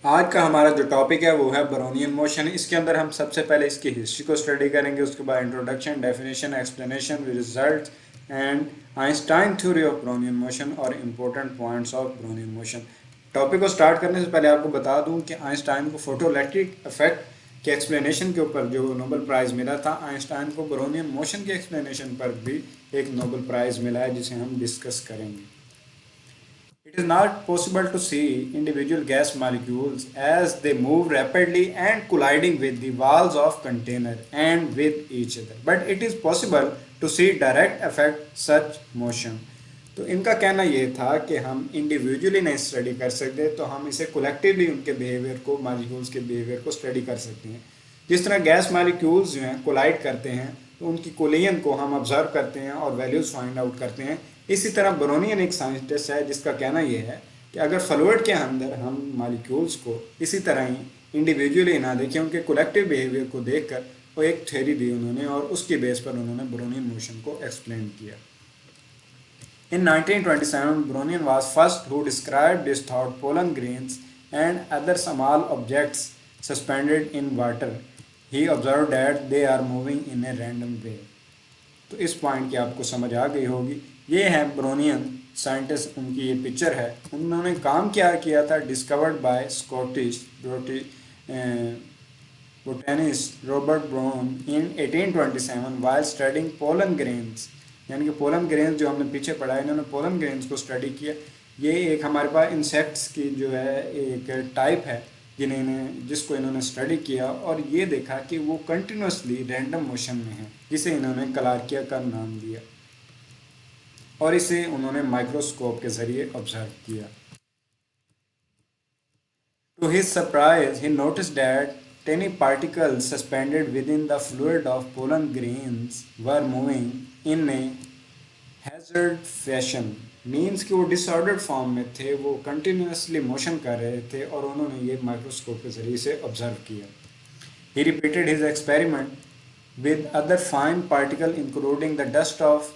आज का हमारा जो टॉपिक है वो है ब्रोनियन मोशन। इसके अंदर हम सबसे पहले इसकी हिस्ट्री को स्टडी करेंगे, उसके बाद introduction, definition, explanation, result and Einstein theory of Brownian motion और important points of Brownian motion. Topic को स्टार्ट करने से पहले आपको बता दूं कि आइंस्टाइन को फोटोइलेक्ट्रिक इफेक्ट के एक्सप्लेनेशन के ऊपर जो नोबेल प्राइज़ मिला था, आइंस्टाइन को ब्रोनियन मोशन के एक्सप्लेनेशन पर भी एक नोबेल प्राइज़ मिला है जिसे हम डिस्कस करेंगे। It is not possible to see individual gas molecules as they move rapidly and colliding with the walls of container and with each other. But it is possible to see direct effect such motion. तो इनका कहना ये था कि हम individually नहीं study कर सकते, तो हम इसे कोलेक्टिवली उनके बिहेवियर को, मालिक्यूल्स के बिहेवियर को स्टडी कर सकते हैं। जिस तरह गैस मालिक्यूल्स जो हैं कोलाइड करते हैं, तो उनकी कोलिजन को हम ऑब्जर्व करते हैं और वैल्यूज़ फाइंड आउट करते हैं। इसी तरह ब्रोनियन एक साइंटिस्ट है जिसका कहना यह है कि अगर फ्लूइड के अंदर हम मालिक्यूल्स को इसी तरह ही इंडिविजुअली ना देखें, उनके कलेक्टिव बिहेवियर को देखकर वो एक थ्योरी दी उन्होंने और उसकी बेस पर उन्होंने ब्रोनियन मोशन को एक्सप्लेन किया। In 1927, Brownian was first who described this thought pollen grains and other small objects suspended in water. He observed that they are moving in a random way. तो इस point की आपको समझ आ गई होगी। ये है ब्रोनियन साइंटिस्ट, उनकी ये पिक्चर है। उन्होंने काम क्या किया था, discovered by Scottish botanist Robert brown in 1827 while studying pollen grains. यानी कि पोलन ग्रेन्स जो हमने पीछे पढ़ा है, इन्होंने पोलन ग्रेन्स को स्टडी किया। ये एक हमारे पास इंसेक्ट्स की जो है एक टाइप है जिसको इन्होंने स्टडी किया और ये देखा कि वो कंटिन्यूसली रैंडम मोशन में है, जिसे इन्होंने क्लार्किया का नाम दिया और इसे उन्होंने माइक्रोस्कोप के जरिए ऑब्जर्व किया। To his surprise, he noticed that tiny particles suspended within the fluid of pollen grains were moving in a hazard fashion. Means कि वो डिसऑर्डर्ड फॉर्म में थे, वो कंटिन्यूसली मोशन कर रहे थे और उन्होंने ये माइक्रोस्कोप के जरिए से ऑब्जर्व किया। He repeated his experiment with other fine particles including the dust of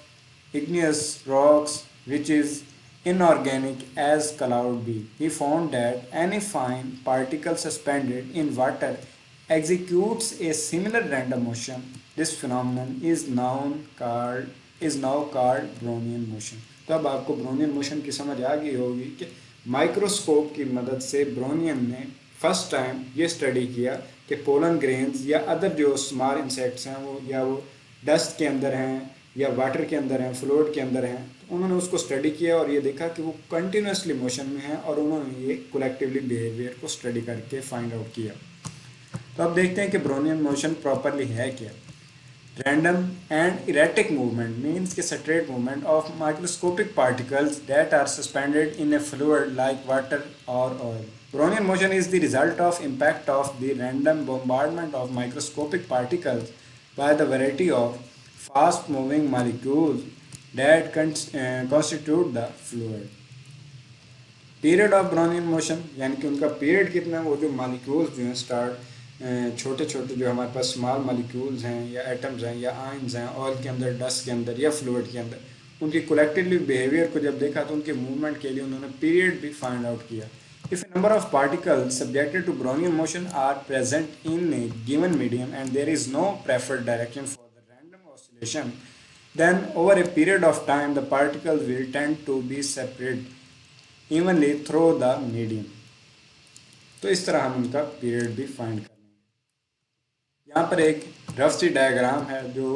igneous rocks, which is inorganic as cloud be. He found that any fine particle suspended in water executes a similar random motion. This phenomenon is now called Brownian motion. तो अब आपको Brownian motion की समझ आ गई होगी कि microscope की मदद से ब्रोनियन ने फर्स्ट टाइम ये स्टडी किया कि पोलन ग्रेन्स या अदर जो स्मॉल इंसेक्ट्स हैं वो डस्ट के अंदर हैं या वाटर के अंदर हैं, फ्लूइड के अंदर हैं। तो उन्होंने उसको स्टडी किया और ये देखा कि वो कंटिन्यूसली मोशन में है और उन्होंने ये कलेक्टिवली बिहेवियर को स्टडी करके फाइंड आउट किया। तो अब देखते हैं कि ब्रोनियन मोशन प्रॉपरली है क्या। Random and erratic movement means कि straight movement of microscopic particles that are suspended in a fluid like water or oil. Brownian motion is the result of impact of the random bombardment of microscopic particles by the variety of fast moving molecules that constitute the fluid. Period of Brownian motion यानी कि उनका period कितना, वो जो molecules जो हैं छोटे छोटे जो हमारे पास स्मॉल मालिक्यूल्स हैं या एटम्स हैं या आयंस हैं ऑयल के अंदर, डस्ट के अंदर या फ्लूइड के अंदर, उनकी कलेक्टिवली बिहेवियर को जब देखा तो उनके मूवमेंट के लिए उन्होंने पीरियड भी फाइंड आउट किया। If a number of particles subjected to Brownian motion are present in a given medium and there is no preferred direction for the random oscillation, then over a period of time the particles will tend to be separate evenly through the medium. तो इस तरह हम उनका period भी find कर लेंगे। यहाँ पर एक रफ सी डायग्राम है जो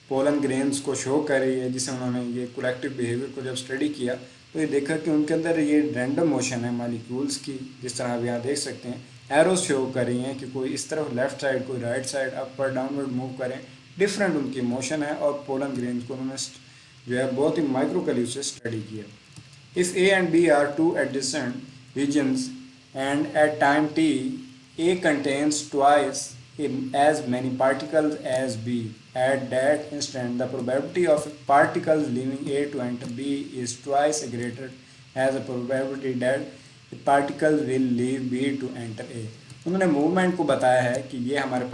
पोलन ग्रेन्स को शो कर रही है, जिसे उन्होंने ये कलेक्टिव बिहेवियर को जब स्टडी किया तो ये देखा कि उनके अंदर ये रैंडम मोशन है मालिक्यूल्स की। जिस तरह आप यहाँ देख सकते हैं एरो शो कर रही हैं कि कोई इस तरफ लेफ्ट साइड, कोई राइट साइड, अपर डाउनवर्ड मूव करें, डिफरेंट उनकी मोशन है और पोलन ग्रेन्स को उन्होंने जो है बहुत ही माइक्रोकली से स्टडी किया। If a and b are two adjacent regions and at time t, A contains twice as many particles as B. At that instant, the probability of particles leaving A to enter B is twice greater as the probability that the particles will leave B to enter A. उन्होंने movement को बताया है कि ये हमारे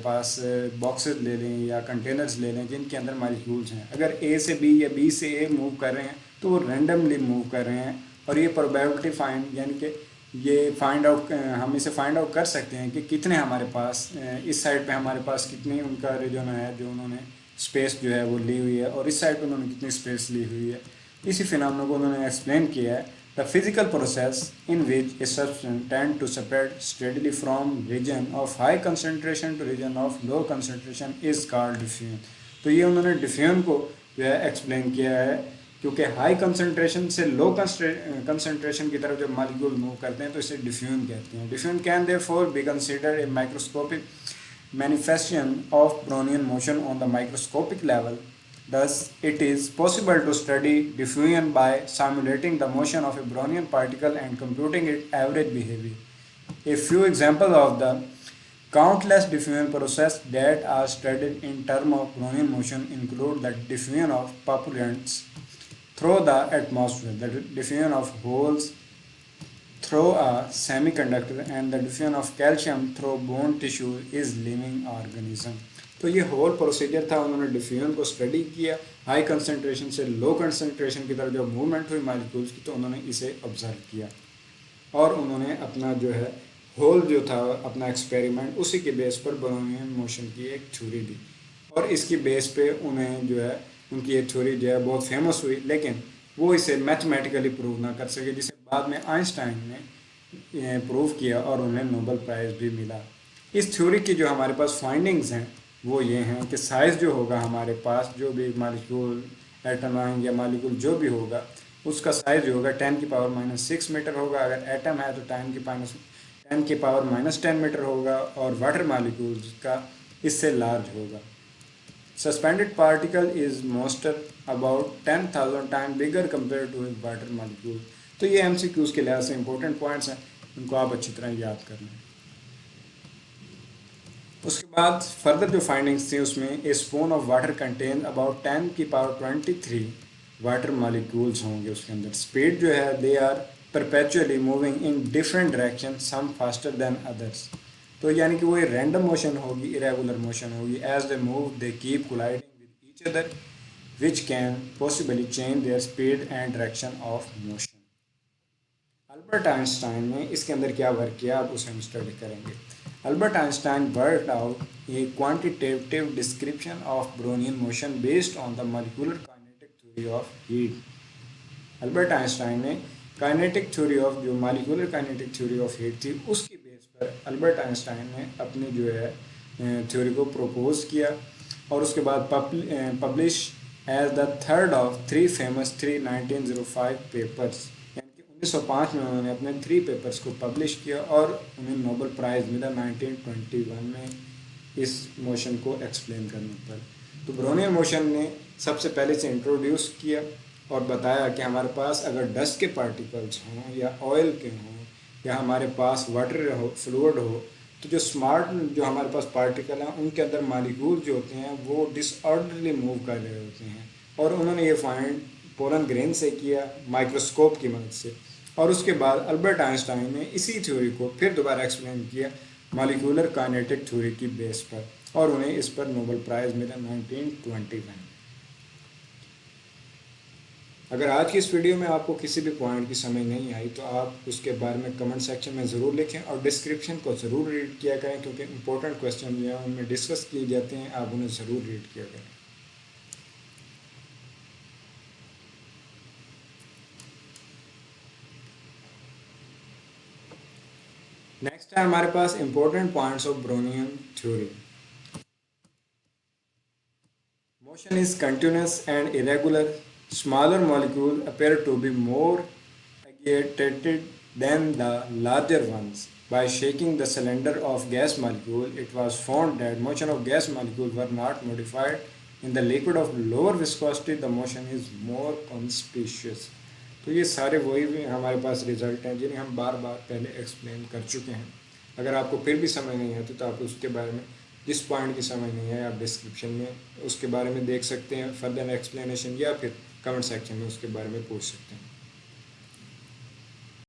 पास boxes ले लें या कंटेनर्स ले लें जिनके अंदर मॉलिक्यूल्स हैं। अगर A से B या B से A मूव कर रहे हैं तो वो रैंडमली मूव कर रहे हैं और ये प्रोबेबिलिटी फाइंड यानी कि ये फाइंड आउट हम इसे फाइंड आउट कर सकते हैं कि कितने हमारे पास इस साइड पे हमारे पास कितनी उनका रीजन है जो उन्होंने स्पेस जो है वो ली हुई है, और इस साइड पे उन्होंने कितनी स्पेस ली हुई है। इसी फिनोमेना को उन्होंने एक्सप्लेन किया है। The physical process in which a substance tend to separate steadily from region of high concentration to region of low concentration is called diffusion. तो ये उन्होंने डिफ्यूजन को जो है एक्सप्लेन किया है, क्योंकि हाई कंसंट्रेशन से लो कंसंट्रेशन की तरफ जब मालिक्यूल मूव करते हैं तो इसे डिफ्यूजन कहते हैं। Diffusion can therefore be considered A microscopic manifestation of Brownian motion on the microscopic level. Thus, it is possible to study diffusion by simulating the motion of a Brownian particle and computing its average behavior. A few examples of the countless diffusion processes that are studied in terms of Brownian motion include the diffusion of propellants through the atmosphere, the diffusion of holes through a semiconductor, and the diffusion of calcium through bone tissue is living organism. तो ये whole procedure था, उन्होंने diffusion को study किया, high concentration से low concentration की तरफ जब मूवमेंट हुई मालिक्यूल्स की तो उन्होंने इसे ऑब्जर्व किया, और उन्होंने अपना जो है होल जो था अपना एक्सपेरिमेंट उसी के बेस पर ब्राउनियन मोशन की एक थ्योरी दी, और इसकी बेस पे उन्हें जो है उनकी ये थ्योरी जो है बहुत फेमस हुई, लेकिन वो इसे मैथमेटिकली प्रूव ना कर सके, जिसे बाद में आइंस्टाइन ने प्रूव किया और उन्हें नोबेल प्राइज़ भी मिला। इस थ्योरी की जो हमारे पास फाइंडिंग्स हैं वो ये हैं कि साइज़ जो होगा हमारे पास, जो भी मालिक्यूल एटम आएंगे या मालिक्यूल जो भी होगा उसका साइज़ जो होगा 10⁻⁻6 मीटर होगा। अगर एटम है तो 10⁻⁻10 मीटर होगा, और वाटर मालिक्यूल्स का इससे लार्ज होगा। Suspended particle is most about 10,000 times bigger compared to a water molecule. तो ये MCQs के लिहाज से इंपॉर्टेंट पॉइंट्स हैं, इनको आप अच्छी तरह याद कर लें। उसके बाद फर्दर जो फाइंडिंग्स थी उसमें a spoon of water contain about 10⁻23 water molecules होंगे उसके अंदर। स्पीड जो है they are perpetually moving in different direction, some faster than others. तो यानी कि वो रैंडम मोशन होगी, इरेगुलर मोशन होगी। As they move they keep colliding with each other which can possibly change their speed and direction of motion. Albert Einstein ने इसके अंदर क्या वर्क किया, अब उसे हम स्टडी करेंगे। Albert Einstein worked out A quantitative description of Brownian motion based on the molecular kinetic theory of heat. Albert Einstein ने काइनेटिक थ्योरी ऑफ जो molecular kinetic theory of heat थी उसकी बेस पर अल्बर्ट आइंस्टाइन ने अपनी जो है theory को प्रपोज किया, और उसके बाद publish as the third of 3 famous 1905 papers. 1905 में उन्होंने अपने 3 पेपर्स को पब्लिश किया और उन्हें नोबेल प्राइज़ मिला 1921 में इस मोशन को एक्सप्लेन करने पर। तो ब्रोनियन मोशन ने सबसे पहले से इंट्रोड्यूस किया और बताया कि हमारे पास अगर डस्ट के पार्टिकल्स हों या ऑयल के हों या हमारे पास वाटर हो, फ्लूइड हो, तो जो स्मार्ट जो हमारे पास पार्टिकल हैं उनके अंदर मालिक्यूल जो होते हैं वो डिसऑर्डरली मूव कर रहे होते हैं। और उन्होंने ये फाइंड पोलन ग्रेन से किया माइक्रोस्कोप की मदद से, और उसके बाद अल्बर्ट आइंस्टाइन ने इसी थ्योरी को फिर दोबारा एक्सप्लेन किया मॉलिक्यूलर काइनेटिक थ्योरी की बेस पर, और उन्हें इस पर नोबेल प्राइज़ मिला 1921। अगर आज की इस वीडियो में आपको किसी भी पॉइंट की समझ नहीं आई तो आप उसके बारे में कमेंट सेक्शन में ज़रूर लिखें, और डिस्क्रिप्शन को ज़रूर रीड किया करें, क्योंकि इंपॉर्टेंट क्वेश्चन जो हैं उनमें डिस्कस किए जाते हैं, आप उन्हें ज़रूर रीड किया करें। नेक्स्ट है हमारे पास important points of Brownian theory. Motion is continuous and irregular. Smaller molecules appear to be more agitated than the larger ones. By shaking the cylinder of gas molecule, it was found that motion of gas molecules were not modified. In the liquid of lower viscosity, the motion is more conspicuous. तो ये सारे वही भी हमारे पास result हैं जिन्हें हम बार बार पहले एक्सप्लेन कर चुके हैं। अगर आपको फिर भी समझ नहीं आती तो आप उसके बारे में, जिस पॉइंट की समझ नहीं है, आप डिस्क्रिप्शन में उसके बारे में देख सकते हैं फर्दर एक्सप्लेनेशन, या फिर कमेंट सेक्शन में उसके बारे में पूछ सकते हैं।